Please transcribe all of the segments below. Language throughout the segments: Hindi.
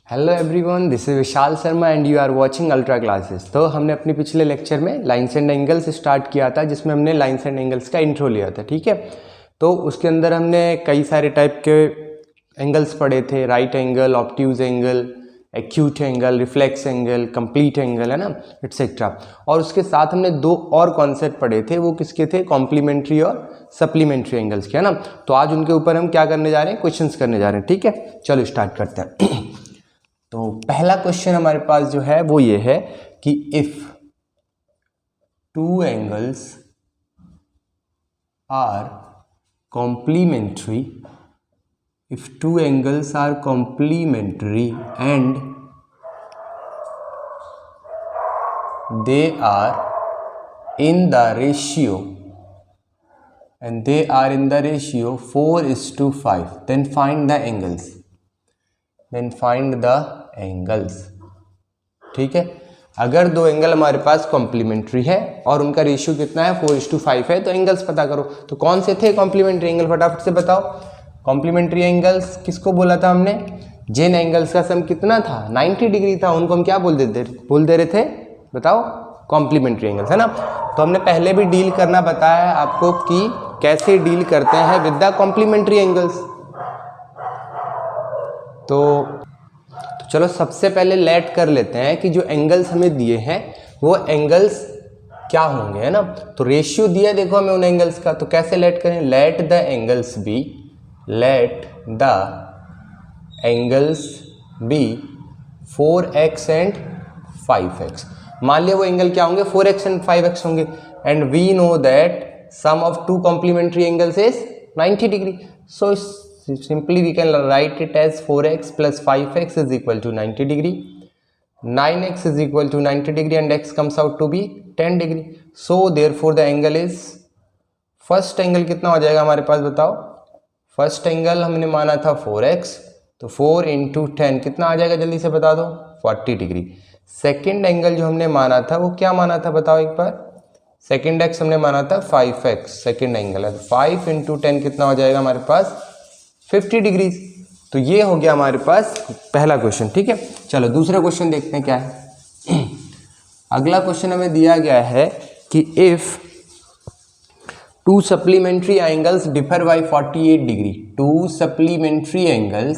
Hello everyone, this is Vishal Sharma and you are watching ultra classes. तो हमने अपने पिछले लेक्चर में लाइन्स एंड एंगल्स स्टार्ट किया था, जिसमें हमने लाइन्स एंड एंगल्स का इंट्रो लिया था। ठीक है, तो उसके अंदर हमने कई सारे टाइप के एंगल्स पढ़े थे, right angle, obtuse angle, acute angle, reflex angle, complete angle, है ना, एटसेट्रा। और उसके साथ हमने दो और कॉन्सेप्ट पढ़े थे, वो किसके थे? कॉम्प्लीमेंट्री और सप्लीमेंट्री एंगल्स के, है ना। तो आज उनके ऊपर हम क्या करने जा रहे हैं? क्वेश्चंस करने जा रहे हैं। ठीक है, चलो स्टार्ट करते हैं। तो पहला क्वेश्चन हमारे पास जो है वो ये है कि if two angles are complementary, if two angles are complementary and they are in the ratio 4:5, then find the angles। ठीक है, अगर दो एंगल हमारे पास कॉम्प्लीमेंट्री है और उनका रेशियो कितना है? 4:5 है, तो एंगल्स पता करो। तो कौन से थे कॉम्प्लीमेंट्री एंगल? फटाफट से बताओ। कॉम्प्लीमेंट्री एंगल्स किसको बोला था हमने? जिन एंगल्स का सम कितना था? 90 डिग्री था, उनको हम क्या बोल दे रहे थे? बताओ, कॉम्प्लीमेंट्री एंगल्स, है ना। तो हमने पहले भी डील करना बताया है आपको कि कैसे डील करते हैं विद द कॉम्प्लीमेंट्री एंगल्स। तो चलो सबसे पहले लेट कर लेते हैं कि जो एंगल्स हमें दिए हैं वो एंगल्स क्या होंगे, है ना। तो रेशियो दिया देखो हमें उन एंगल्स का, तो कैसे लेट करें? Let the angles be 4x and 5x। मान लिया वो एंगल क्या होंगे? 4x एंड 5x होंगे। And we know that sum of two complementary angles is 90 degree. So simply we can write it as 4x plus 5x is equal to 90 degree, 9x is equal to 90 degree and x comes out to be 10 degree. So therefore the angle is, first angle कितना हो जाएगा हमारे पास? बताओ। फर्स्ट एंगल हमने माना था 4x, तो 4 into 10 कितना आ जाएगा? जल्दी से बता दो। 40 डिग्री। सेकेंड एंगल जो हमने माना था वो क्या माना था? बताओ एक बार। सेकेंड एक्स हमने माना था 5x, सेकेंड एंगल है। 5 into 10 कितना हो जाएगा हमारे पास? 50 डिग्री। तो ये हो गया हमारे पास पहला क्वेश्चन। ठीक है, चलो दूसरा क्वेश्चन देखते हैं क्या है। अगला क्वेश्चन हमें दिया गया है कि if to supplementary angles differ by 48 degree, to supplementary angles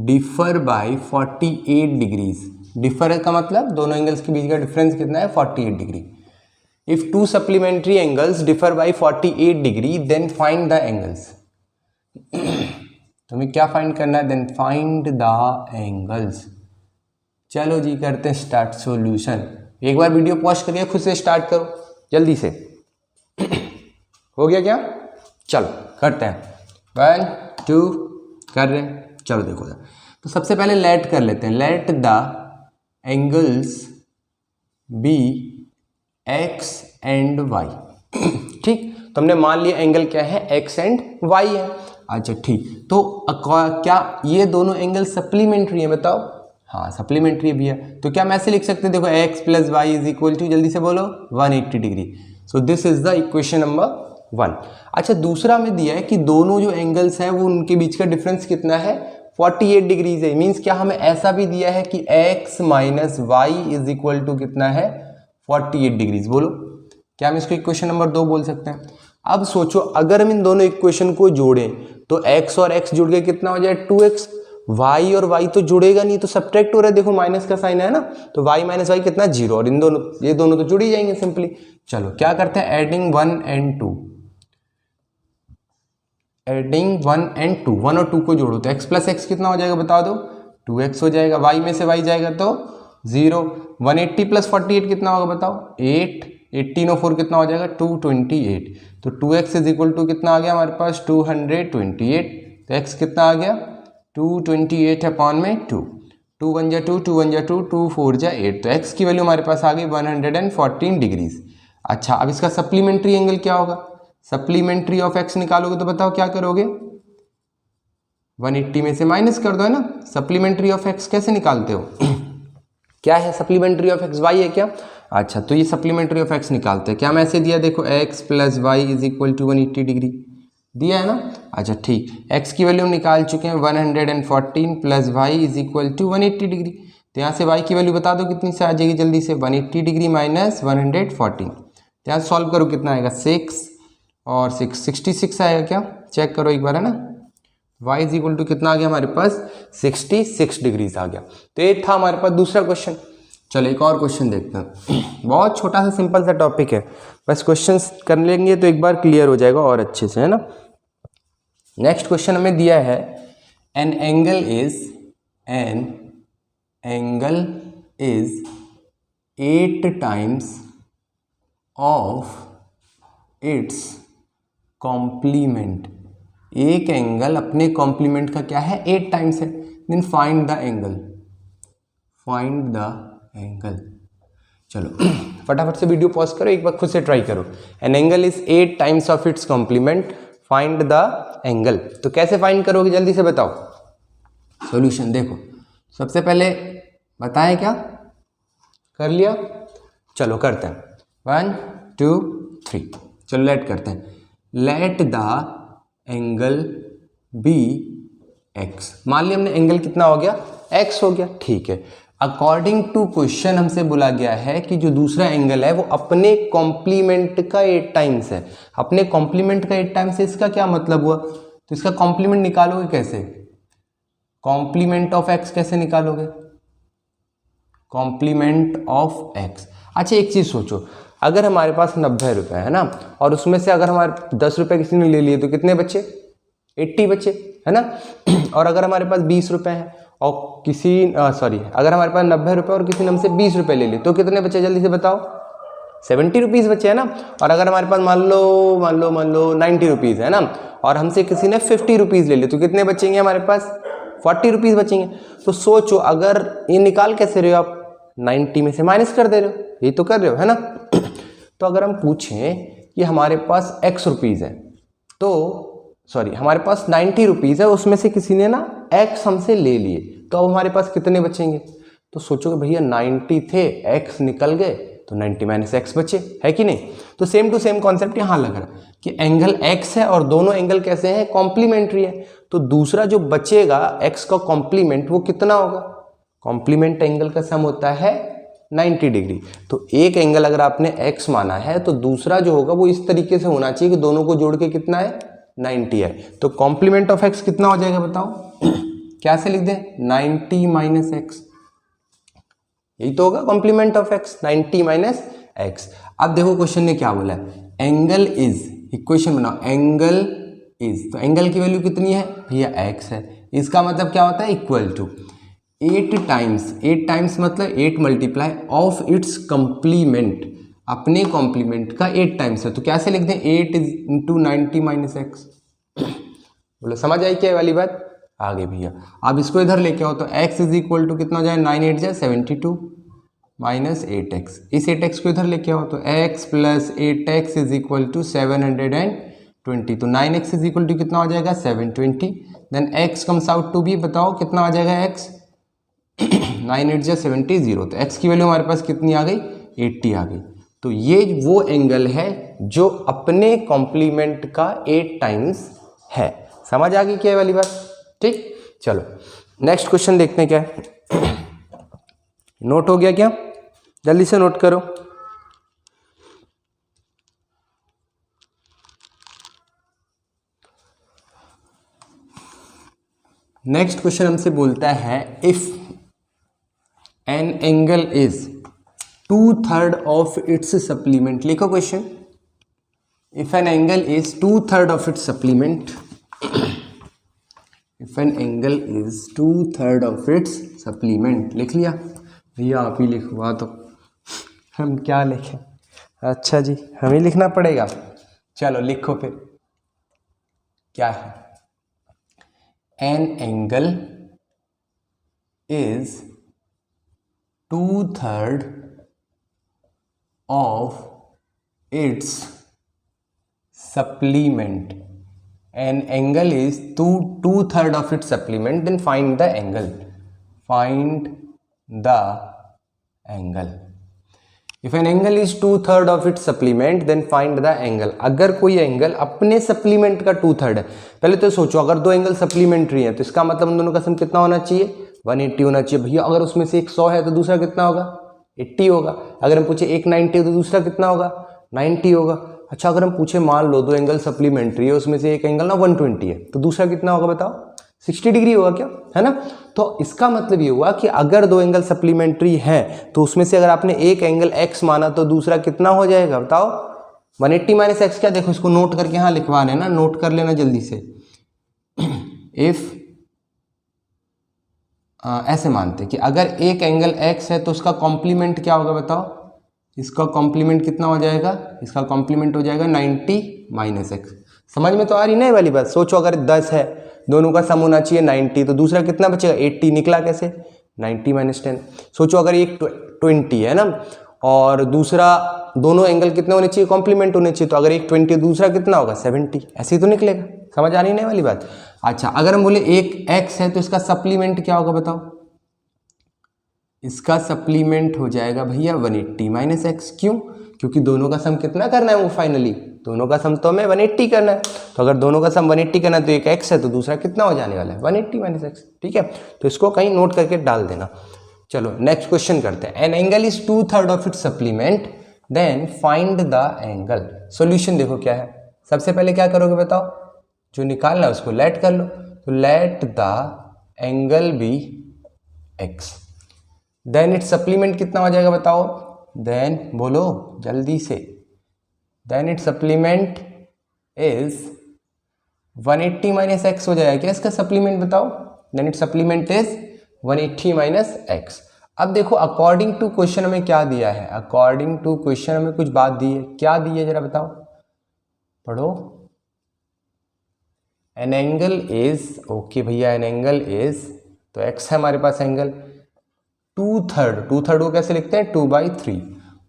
differ by 48 degrees. Differ का मतलब दोनों एंगल्स के बीच का डिफरेंस कितना है? 48 degree. If two supplementary angles differ by 48 degree, then find the angles। तुम्हें क्या फाइंड करना है? Then find the angles। चलो जी करते हैं स्टार्ट सॉल्यूशन। एक बार वीडियो पॉज करिए, खुद से स्टार्ट करो जल्दी से। हो गया क्या? चलो करते हैं। 1 2 कर रहे हैं। चलो देखो, तो सबसे पहले लेट कर लेते हैं। Let the angles be x and y। ठीक, तो हमने मान लिया एंगल क्या है? x एंड y है। अच्छा ठीक, तो क्या ये दोनों एंगल सप्लीमेंट्री है? बताओ। हाँ सप्लीमेंट्री भी है। तो क्या हम ऐसे लिख सकते हैं? देखो x plus Y is equal to, जल्दी से बोलो, 180 degree. So this is the equation number 1। अच्छा, दूसरा में दिया है कि दोनों जो एंगल्स हैं वो उनके बीच का डिफरेंस कितना है? 48 डिग्रीज है। मीन्स क्या हमें ऐसा भी दिया है कि x minus Y is equal to कितना है? 48 डिग्रीज। बोलो, क्या हम इसको इक्वेशन नंबर 2 बोल सकते हैं? अब सोचो, अगर हम इन दोनों इक्वेशन को जोड़ें तो x और x जुड़ के कितना हो जाए? 2x। y और y तो जुड़ेगा नहीं, तो सब्ट्रैक्ट हो रहा है, देखो माइनस का साइन है ना, तो y माइनस वाई कितना? 0। और इन दोनों, ये दोनों तो जुड़ ही जाएंगे सिंपली। चलो क्या करते हैं? Adding 1 and 2। एडिंग 1 एंड 2, 1 और 2 को जोड़ो तो x प्लस एक्स कितना हो जाएगा? बता दो। 2x हो जाएगा। y में से y जाएगा तो 0। 180 प्लस 48 कितना होगा? बताओ। 8। 18 और 4 कितना हो जाएगा? 228। तो 2x इज इक्वल टू कितना आ गया हमारे पास? 228। तो x कितना आ गया? 228 अपॉन में 2। 2 1 जा 2, 2 1 जा 2, 2 4 जा 8। तो x की वैल्यू हमारे पास आ गई 114 डिग्रीज। अच्छा, अब इसका सप्लीमेंट्री एंगल क्या होगा? सप्लीमेंट्री ऑफ x निकालोगे तो बताओ क्या करोगे? 180 में से माइनस कर दो, है ना। सप्लीमेंट्री ऑफ x कैसे निकालते हो? क्या है? सप्लीमेंट्री ऑफ एक्स वाई है क्या? अच्छा, तो ये सप्लीमेंट्री ऑफ एक्स निकालते हैं। क्या हम ऐसे दिया? देखो x plus Y is equal to 180 degree. दिया है ना। अच्छा ठीक, x की वैल्यू निकाल चुके हैं 114 plus Y is equal to 180 degree. तो यहाँ से y की वैल्यू बता दो कितनी से आ जाएगी जल्दी से, 180 डिग्री माइनस 114। तो यहाँ सॉल्व करो कितना आएगा 6 और 6 66 आएगा क्या, चेक करो एक बार है ना। y इज इक्वल टू कितना आ गया हमारे पास 66 डिग्रीज आ गया। तो ये था हमारे पास दूसरा क्वेश्चन। चलो एक और क्वेश्चन देखते हैं। बहुत छोटा सा सिंपल सा टॉपिक है, बस क्वेश्चंस कर लेंगे तो एक बार क्लियर हो जाएगा और अच्छे से है ना। नेक्स्ट क्वेश्चन हमें दिया है an angle is 8 times of its complement. एक एंगल अपने कॉम्प्लीमेंट का क्या है 8 टाइम्स है। Then find the angle. चलो फटाफट से वीडियो पॉज करो, एक बार खुद से ट्राई करो। An angle is 8 times of its complement, find the angle. तो कैसे फाइंड करोगे जल्दी से बताओ। सॉल्यूशन देखो, सबसे पहले बताएं क्या कर लिया, चलो करते हैं 1 2 3। चलो लेट करते हैं, let the angle be x. मान लिया हमने एंगल कितना हो गया एक्स हो गया, ठीक है। अकॉर्डिंग टू क्वेश्चन हमसे बोला गया है कि जो दूसरा एंगल है वो अपने कॉम्प्लीमेंट का 8 टाइम्स है। अपने कॉम्प्लीमेंट का 8 टाइम्स है, इसका क्या मतलब हुआ। तो इसका कॉम्प्लीमेंट निकालोगे कैसे, कॉम्प्लीमेंट ऑफ एक्स कैसे निकालोगे, कॉम्प्लीमेंट ऑफ एक्स। अच्छा एक चीज सोचो, अगर हमारे पास 90 रुपए है ना, और उसमें से अगर हमारे 10 रुपए किसी ने ले लिए तो कितने बचे 80 बचे है ना। और अगर हमारे पास 20 रुपए हैं और किसी अगर हमारे पास 90 रुपए और किसी ने हमसे 20 रुपए ले लिए तो कितने बचे जल्दी से बताओ, 70 रुपीज़ बचे है ना। और अगर हमारे पास मान लो 90 रुपीज़ है ना, और हमसे किसी ने 50 रुपीज़ ले लिए तो कितने बचेंगे हमारे पास 40 रुपीज़ बचेंगे। तो सोचो, अगर ये निकाल कैसे रहे हो आप, 90 में से माइनस कर दे रहे हो, ये तो कर रहे हो है ना। तो अगर हम पूछें कि हमारे पास x रुपीज़ है, तो हमारे पास 90 रुपीज़ है, उसमें से किसी ने ना x हमसे ले लिए, तो अब हमारे पास कितने बचेंगे। तो सोचो कि भैया 90 थे, x निकल गए, तो 90 माइनस x बचे, है कि नहीं। तो सेम टू सेम कॉन्सेप्ट यहाँ लग रहा है कि एंगल x है और दोनों एंगल कैसे हैं कॉम्प्लीमेंट्री है। तो दूसरा जो बचेगा x का कॉम्प्लीमेंट वो कितना होगा, कॉम्प्लीमेंट एंगल का सम होता है 90 डिग्री। तो एक एंगल अगर आपने x माना है तो दूसरा जो होगा वो इस तरीके से होना चाहिए कि दोनों को जोड़ के कितना है 90 है। तो कॉम्प्लीमेंट ऑफ x कितना हो जाएगा बताओ, क्या से लिख दें 90 माइनस एक्स, यही तो होगा complement of x, 90 minus x. अब देखो क्वेश्चन ने क्या बोला है, एंगल इज, इक्वेशन बनाओ, एंगल इज, तो एंगल की वैल्यू कितनी है भैया x है। इसका मतलब क्या होता है इक्वल टू 8 टाइम्स मतलब 8 मल्टीप्लाई ऑफ इट्स कॉम्प्लीमेंट, अपने कॉम्प्लीमेंट का 8 टाइम्स है। तो कैसे लिख दें 8 इंटू 90 माइनस एक्स। बोलो समझ आई क्या वाली बात, आगे भैया। अब इसको इधर लेके आओ तो x इज इक्वल टू कितना हो जाए 9 8 जाए 72 माइनस 8x। इस 8x को इधर लेके आओ तो x plus 8x is equal to 720। तो 9x इज इक्वल टू कितना हो जाएगा 720। Then x comes out to be, बताओ कितना आ जाएगा x, 9 8 जा 70 0। तो x की वैल्यू हमारे पास कितनी आ गई 80 आ गई। तो ये वो एंगल है जो अपने कॉम्प्लीमेंट का 8 टाइम्स है। समझ आ गई क्या वाली बात, ठीक। चलो नेक्स्ट क्वेश्चन देखते हैं क्या है। नोट हो गया क्या, जल्दी से नोट करो। नेक्स्ट क्वेश्चन हमसे बोलता है if an angle is 2/3 of its supplement. लिखो question, if an angle is 2/3 of its supplement, if an angle is 2/3 of its supplement. लिख लिया भैया, आप ही लिखवा दो, हम क्या लिखें। अच्छा जी, हमें लिखना पड़ेगा, चलो लिखो फिर क्या है। An angle is 2/3 of it's supplement. An angle is 2/3 of its supplement, then find the angle. Find the angle. If an angle is 2/3 of its supplement then find the angle. अगर कोई एंगल अपने सप्लीमेंट का 2/3 है, पहले तो सोचो अगर दो एंगल सप्लीमेंट्री है तो इसका मतलब उन दोनों का सम कितना होना चाहिए, 180 होना चाहिए। भैया अगर उसमें से एक 100 है तो दूसरा कितना होगा, 80 होगा। अगर हम पूछे एक 90 तो दूसरा कितना होगा, 90 होगा। अच्छा अगर हम पूछे मान लो दो एंगल सप्लीमेंट्री है, उसमें से एक एंगल ना 120 है तो दूसरा कितना होगा बताओ, 60 डिग्री होगा क्या, है ना। तो इसका मतलब ये हुआ कि अगर दो एंगल सप्लीमेंट्री हैं तो उसमें से अगर आपने एक एंगल x माना तो दूसरा कितना हो जाएगा बताओ, 180 माइनस एक्स। क्या देखो इसको नोट करके यहाँ लिखवा रहे हैं ना, नोट कर लेना जल्दी से। इफ ऐसे मानते हैं कि अगर एक एंगल x है तो उसका कॉम्प्लीमेंट क्या होगा बताओ, इसका कॉम्प्लीमेंट कितना हो जाएगा, इसका कॉम्प्लीमेंट हो जाएगा 90 माइनस एक्स। समझ में तो आ रही नहीं वाली बात। सोचो अगर 10 है, दोनों का सम होना चाहिए 90, तो दूसरा कितना बचेगा 80, निकला कैसे 90 माइनस 10। सोचो अगर एक 20 है ना और दूसरा, दोनों एंगल कितने होने चाहिए, कॉम्प्लीमेंट होने चाहिए, तो अगर एक 20 दूसरा कितना होगा 70, ऐसे ही तो निकलेगा। समझ आ रही नहीं वाली बात। अच्छा अगर हम बोले एक x है तो इसका सप्लीमेंट क्या होगा बताओ, इसका सप्लीमेंट हो जाएगा भैया 180 माइनस एक्स। क्यों, क्योंकि दोनों का सम कितना करना है वो फाइनली, दोनों का सम तो हमें 180 करना है। तो अगर दोनों का सम 180 करना है तो एक x है तो दूसरा कितना हो जाने वाला है 180 माइनस एक्स। ठीक है, तो इसको कहीं नोट करके डाल देना। चलो नेक्स्ट क्वेश्चन करते हैं। An angle is 2/3 of its supplement then find the angle. Solution देखो क्या है, सबसे पहले क्या करोगे बताओ, जो निकालना है उसको लेट कर लो। तो let the angle be x, then its supplement कितना हो जाएगा बताओ, देन बोलो जल्दी से, then its supplement is 180 minus x हो जाएगा क्या इसका सप्लीमेंट बताओ, then its supplement is 180 minus x. अब देखो अकॉर्डिंग टू क्वेश्चन हमें क्या दिया है, अकॉर्डिंग टू क्वेश्चन हमें कुछ बात दी है, क्या दी है जरा बताओ, पढ़ो। एन एंगल इज, ओके भैया एन एंगल इज, तो एक्स है हमारे पास एंगल, 2/3 को कैसे लिखते हैं 2/3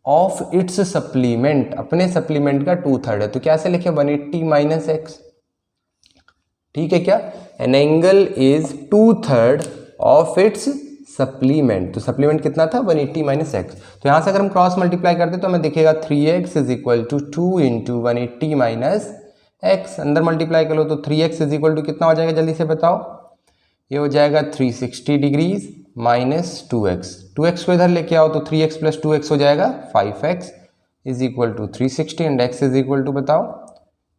ऑफ इट्स सप्लीमेंट, अपने सप्लीमेंट का 2/3 है तो कैसे लिखे 180 माइनस एक्स। ठीक है क्या, N angle is 2/3 of its supplement, तो सप्लीमेंट कितना था 180 माइनस एक्स। तो यहां से अगर हम क्रॉस मल्टीप्लाई करते तो हमें दिखेगा 3x is equal to 2 into 180 minus x. अंदर मल्टीप्लाई कर लो तो 3x इज इक्वल टू कितना हो जाएगा जल्दी से बताओ, ये हो जाएगा 360 डिग्रीज माइनस 2x, 2x को इधर लेके आओ तो 3x प्लस 2x हो जाएगा 5x is equal to 360 and x is equal to बताओ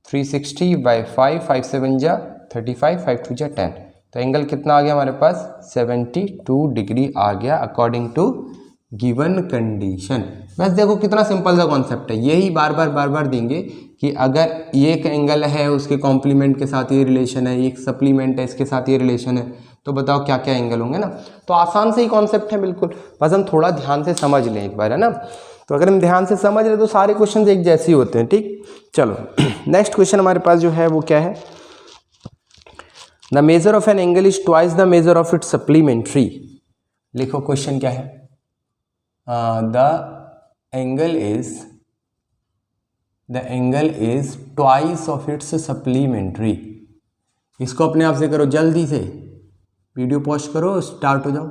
360 बाई 5, 5 7 जा 35, 5 2 जा 10, तो एंगल कितना आ गया हमारे पास 72 डिग्री आ गया अकॉर्डिंग टू गिवन कंडीशन। बस देखो कितना सिंपल सा कॉन्सेप्ट है, यही बार बार देंगे कि अगर ये एक एंगल है उसके कॉम्प्लीमेंट के साथ ये रिलेशन है, एक सप्लीमेंट है इसके साथ ये रिलेशन है, तो बताओ क्या क्या एंगल होंगे ना। तो आसान से ही कॉन्सेप्ट है बिल्कुल, बस हम थोड़ा ध्यान से समझ लें एक बार, है ना। तो अगर हम ध्यान से समझ रहे तो सारे क्वेश्चन एक जैसे ही होते हैं। ठीक, चलो नेक्स्ट क्वेश्चन हमारे पास जो है वो क्या है, the measure of an angle is twice the measure of its supplementary. लिखो क्वेश्चन क्या है, the angle is twice of its supplementary. इसको अपने आप से करो जल्दी से, वीडियो पॉज करो, स्टार्ट हो जाओ।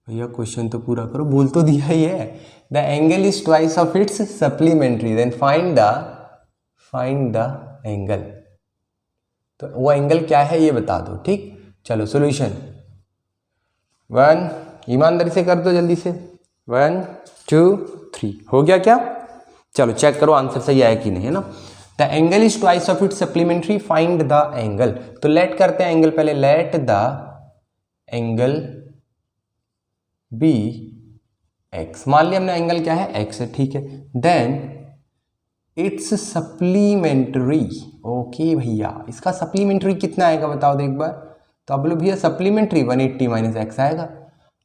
भैया क्वेश्चन तो पूरा करो, बोल तो दिया ही है। The angle is twice of its supplementary then find the angle. तो वो एंगल क्या है ये बता दो। ठीक, चलो सॉल्यूशन 1, ईमानदारी से कर दो जल्दी से, 1 2 3 हो गया क्या। चलो चेक करो आंसर सही आया कि नहीं, है ना। The angle is twice of its supplementary find the angle. तो लेट करते हैं एंगल पहले, let the angle be x. मान लिया हमने एंगल क्या है एक्स है, ठीक है। देन इट्स सप्लीमेंट्री, ओके भैया इसका सप्लीमेंट्री कितना आएगा बताओ तो एक बार। तो आप बोलो भैया सप्लीमेंट्री 180 माइनस एक्स आएगा।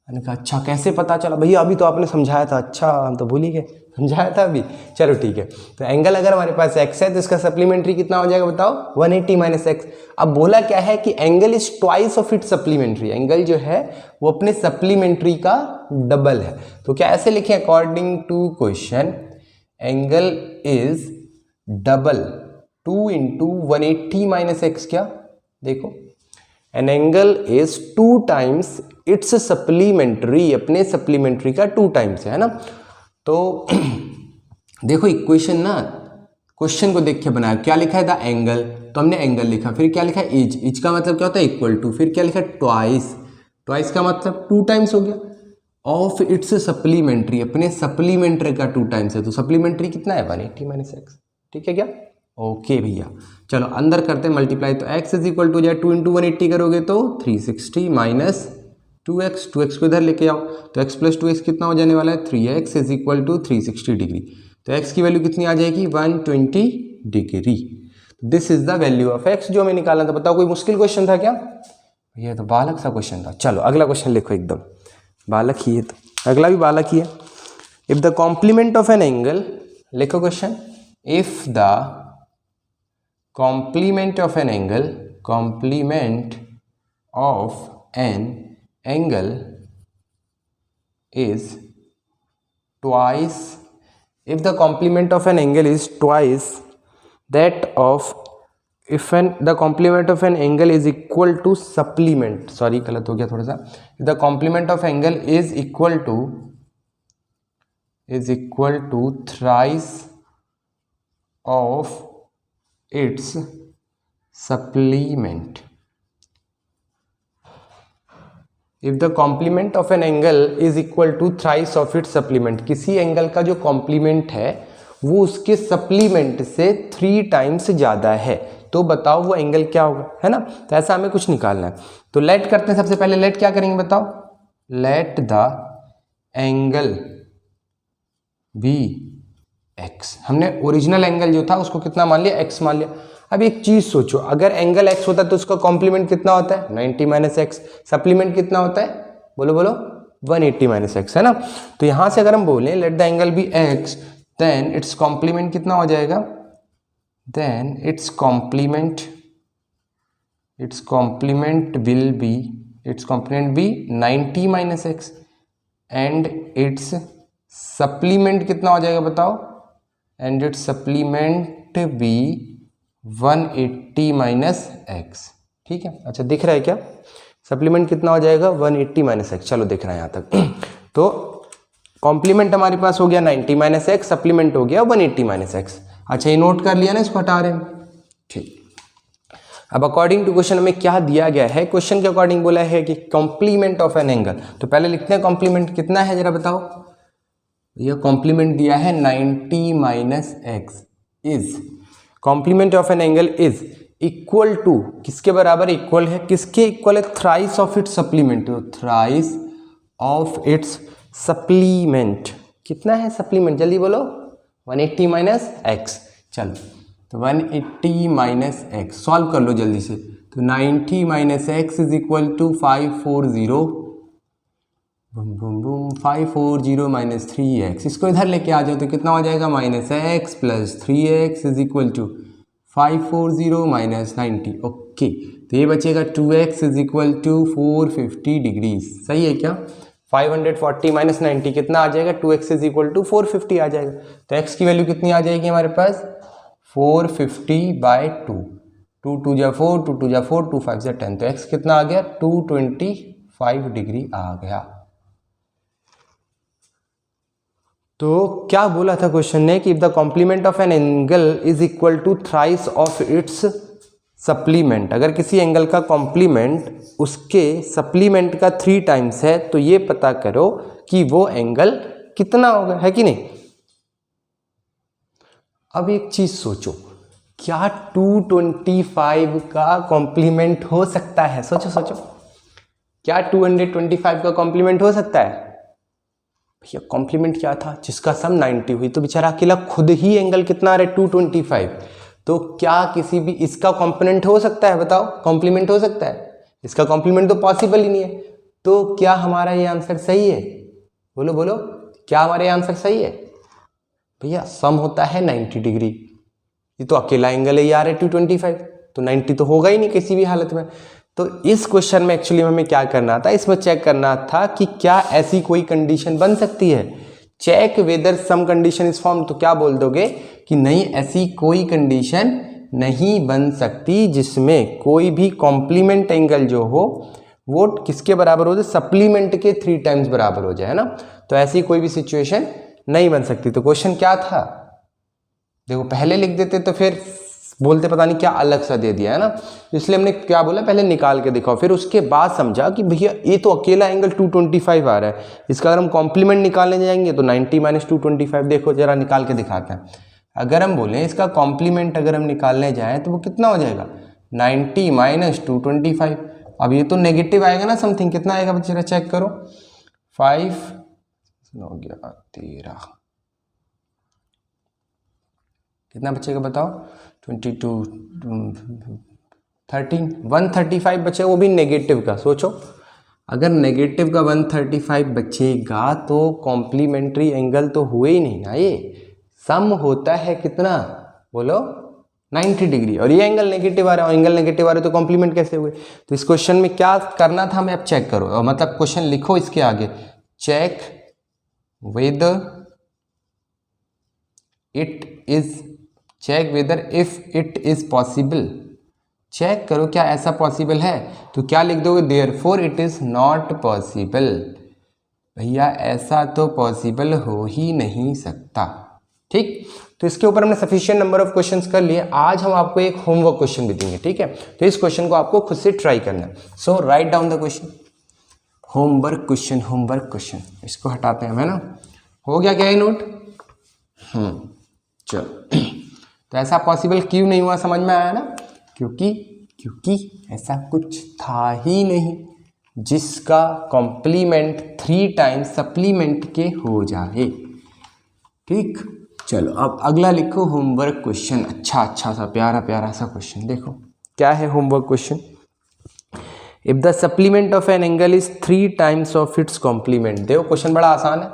मैंने कहा अच्छा कैसे पता चला भैया, अभी तो आपने समझाया था। अच्छा हम तो भूल ही गए, समझाया था अभी। चलो ठीक है, तो एंगल अगर हमारे पास एक्स है तो इसका सप्लीमेंट्री कितना हो जाएगा बताओ 180 माइनस एक्स। अब बोला क्या है कि angle is twice of its supplementary, angle जो है वो अपने सप्लीमेंट्री का डबल है। तो क्या ऐसे लिखें according to question, angle is double 2 into 180 minus x. क्या देखो an angle is 2 times its supplementary, अपने सप्लीमेंट्री का 2 टाइम्स है ना। तो देखो इक्वेशन ना क्वेश्चन को देख के बनाया, क्या लिखा है द एंगल, तो हमने एंगल लिखा, फिर क्या लिखा है इज, इज का मतलब क्या होता है इक्वल टू, फिर क्या लिखा है ट्वाइस, ट्वाइस का मतलब 2 टाइम्स हो गया, ऑफ इट्स सप्लीमेंट्री, अपने सप्लीमेंट्री का 2 टाइम्स है, तो सप्लीमेंट्री कितना है 180 - x, ठीक है क्या, ओके भैया। चलो अंदर करते हैं मल्टीप्लाई, तो x इज इक्वल टू 2 × 180 करोगे तो 360 माइनस 2x, 2x को इधर लेके आओ, तो x + 2x कितना हो जाने वाला है 3x is equal to 360 degree, तो x की वैल्यू कितनी आ जाएगी 120 degree. This is the value of x जो हमें निकालना था। बताओ कोई मुश्किल क्वेश्चन था क्या, ये तो बालक सा क्वेश्चन था। चलो अगला क्वेश्चन लिखो, एकदम बालक ही है, तो अगला भी बालक ही है। If the complement of an angle, लिखो question, if the complement of an angle, complement of an angle is twice, if the complement of an angle is twice that of, if the complement of an angle is equal to supplement, sorry गलत हो गया थोड़ा सा, if the complement of angle is equal to thrice of its supplement, if the complement of an angle is equal to thrice of its supplement, किसी एंगल का जो कॉम्प्लीमेंट है वो उसके सप्लीमेंट से 3 टाइम्स ज़्यादा है, तो बताओ वो एंगल क्या होगा, है ना। तो ऐसा हमें कुछ निकालना है, तो लेट करते हैं। सबसे पहले लेट क्या करेंगे बताओ, let the angle be x, हमने ओरिजिनल एंगल जो था उसको कितना मान लिया x मान लिया। अब एक चीज सोचो, अगर एंगल x होता है तो उसका कॉम्प्लीमेंट कितना होता है 90 - x, सप्लीमेंट कितना होता है बोलो बोलो 180 - x, है ना। तो यहां से अगर हम बोलें let the angle be x, then its complement कितना हो जाएगा, then its complement will be, its complement be 90 - x and its supplement कितना हो जाएगा बताओ, and its supplement be 180 - x, ठीक है। अच्छा दिख रहा है क्या, सप्लीमेंट कितना हो जाएगा 180 - x, चलो दिख रहा है यहाँ तक। तो कॉम्प्लीमेंट हमारे पास हो गया 90 - x, सप्लीमेंट हो गया 180 - x। अच्छा ये नोट कर लिया ना, इसको हटा रहे हैं, ठीक। अब अकॉर्डिंग टू क्वेश्चन हमें क्या दिया गया है, क्वेश्चन के अकॉर्डिंग बोला है कि कॉम्प्लीमेंट ऑफ एन एंगल, तो पहले लिखते हैं कॉम्प्लीमेंट कितना है जरा बताओ। यह कॉम्प्लीमेंट दिया है 90 - x is, complement of an angle is equal to, किसके बराबर इक्वल है, किसके इक्वल है, thrice of its supplement, thrice of its supplement, कितना है सप्लीमेंट जल्दी बोलो 180 - x। चलो तो 180 - x सॉल्व कर लो जल्दी से, तो 90 - x is equal to 540 boom boom boom 540 - 3x, इसको इधर लेके आ जाओ तो कितना हो जाएगा -x + 3x is equal to 540 - 90, okay. तो ये बचेगा 2x is equal to 450 degrees, सही है क्या। 540 - 90 कितना आ जाएगा, 2x इज इक्वल टू 450 आ जाएगा, तो x की वैल्यू कितनी आ जाएगी हमारे पास 450/2, 2 2 जा 4, 2 2 जा 4, 2 5 जा 10, तो x कितना आ गया 225 डिग्री आ गया। तो क्या बोला था क्वेश्चन ने कि if the complement of an angle is equal to thrice of its supplement, अगर किसी एंगल का कॉम्प्लीमेंट उसके सप्लीमेंट का 3 टाइम्स है तो ये पता करो कि वो एंगल कितना होगा, है कि नहीं। अब एक चीज सोचो, क्या 225 का कॉम्प्लीमेंट हो सकता है, सोचो सोचो, क्या 225 का कॉम्प्लीमेंट हो सकता है भैया। कॉम्प्लीमेंट क्या था, जिसका सम 90 हुई, तो बेचारा अकेला खुद ही एंगल कितना आ रहा है 225, तो क्या किसी भी इसका कॉम्पोनेंट हो सकता है बताओ, कॉम्प्लीमेंट हो सकता है, इसका कॉम्प्लीमेंट तो पॉसिबल ही नहीं है। तो क्या हमारा ये आंसर सही है, बोलो बोलो, क्या हमारा ये आंसर सही है भैया। सम होता है 90 डिग्री, ये तो अकेला एंगल है यार 225, तो 90 तो होगा ही नहीं किसी भी हालत में। तो इस क्वेश्चन में एक्चुअली हमें क्या करना था, इसमें चेक करना था कि क्या ऐसी कोई कंडीशन बन सकती है, check whether some condition is form. तो क्या बोल दोगे कि नहीं, ऐसी कोई कंडीशन नहीं बन सकती जिसमें कोई भी कॉम्प्लीमेंट एंगल जो हो वो किसके बराबर हो जाए, सप्लीमेंट के 3 टाइम्स बराबर हो जाए, है ना। तो ऐसी कोई भी सिचुएशन नहीं बन सकती। तो क्वेश्चन क्या था, देखो पहले लिख देते तो फिर बोलते पता नहीं क्या अलग सा दे दिया है ना, इसलिए हमने क्या बोला, पहले निकाल के दिखाओ, फिर उसके बाद समझा कि भैया ये तो अकेला एंगल 225 आ रहा है, इसका अगर हम कॉम्प्लीमेंट निकालने जाएंगे तो 90 - 225, देखो जरा निकाल के दिखाते हैं। अगर हम बोलें इसका कॉम्प्लीमेंट अगर हम निकालने जाएं तो वो कितना हो जाएगा, 90 - 225। अब ये तो नेगेटिव आएगा ना समथिंग, कितना आएगा बच्चे चेक करो, 5 हो गया 13, कितना बचेगा बताओ, 22 13 135 बचे, वो भी नेगेटिव का। सोचो अगर नेगेटिव का 135 बचेगा तो कॉम्प्लीमेंट्री एंगल तो हुए ही नहीं ना, ये सम होता है कितना बोलो 90 डिग्री, और ये एंगल नेगेटिव आ रहा है, एंगल नेगेटिव आ रहा है तो कॉम्प्लीमेंट कैसे हुए। तो इस क्वेश्चन में क्या करना था हमें, अब चेक करो, और मतलब क्वेश्चन लिखो इसके आगे, check whether if it is possible, check करो क्या ऐसा पॉसिबल है। तो क्या लिख दोगे, therefore it is not possible, भैया ऐसा तो पॉसिबल हो ही नहीं सकता। ठीक, तो इसके ऊपर हमने सफिशिएंट नंबर ऑफ क्वेश्चंस कर लिए। आज हम आपको एक होमवर्क क्वेश्चन भी देंगे, ठीक है, तो इस क्वेश्चन को आपको खुद से ट्राई करना है। So write down the question, homework question, इसको हटाते हैं, है ना, हो गया क्या ये नोट, चलो। तो ऐसा पॉसिबल क्यों नहीं हुआ, समझ में आया ना, क्योंकि ऐसा कुछ था ही नहीं जिसका कॉम्प्लीमेंट 3 टाइम्स सप्लीमेंट के हो जाए। ठीक, चलो अब अगला लिखो होमवर्क क्वेश्चन, अच्छा सा प्यारा सा क्वेश्चन। देखो क्या है homework question, if the supplement of an angle is 3 times of its complement. देखो क्वेश्चन बड़ा आसान है,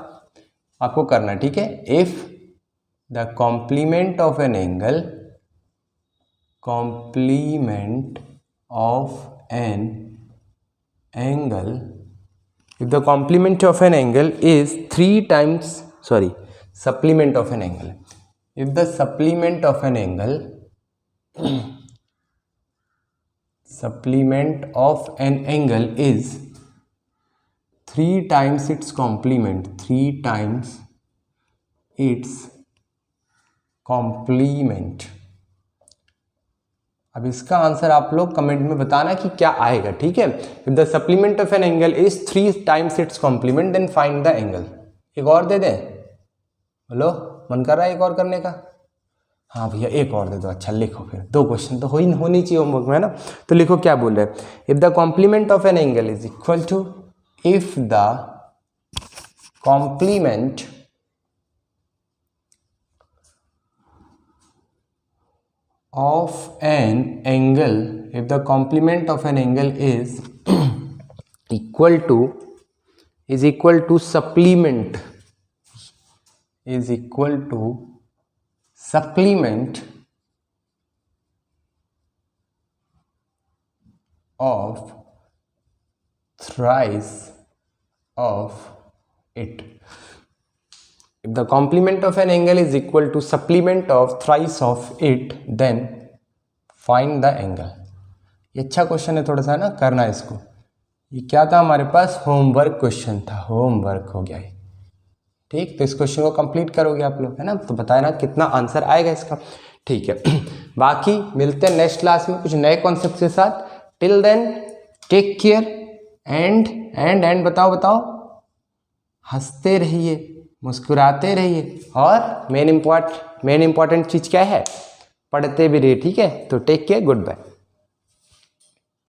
आपको करना, ठीक है। If the complement of an angle if the complement of an angle is 3 times, supplement of an angle, if the supplement of an angle is 3 times its complement, 3 times its complement, अब इसका आंसर आप लोग कमेंट में बताना कि क्या आएगा, ठीक है। If the supplement of an angle is 3 times its complement then find the angle. एक और दे दें, बोलो मन कर रहा है एक और करने का, हाँ भैया एक और दे दो। अच्छा लिखो, फिर 2 क्वेश्चन तो होनी चाहिए होमवर्क में, है ना। तो लिखो क्या बोल रहे हैं, if the complement of an angle is equal to, if the complement of an angle, if the complement of an angle is equal to supplement, of thrice of it. If the complement of an angle is equal to supplement of thrice of it, then find the angle. ये अच्छा क्वेश्चन है, थोड़ा सा ना करना इसको। ये क्या था हमारे पास, होमवर्क क्वेश्चन था, होमवर्क हो गया ये, ठीक। तो इस क्वेश्चन को कंप्लीट करोगे आप लोग, है ना, तो बताया ना कितना आंसर आएगा इसका, ठीक है। बाकी मिलते हैं नेक्स्ट क्लास में कुछ नए कॉन्सेप्ट के साथ। Till then take care and बताओ, हंसते रहिए, मुस्कुराते रहिए, और मेन इंपॉर्टेंट चीज़ क्या है, पढ़ते भी रहिए, ठीक है। तो टेक केयर, गुड बाय।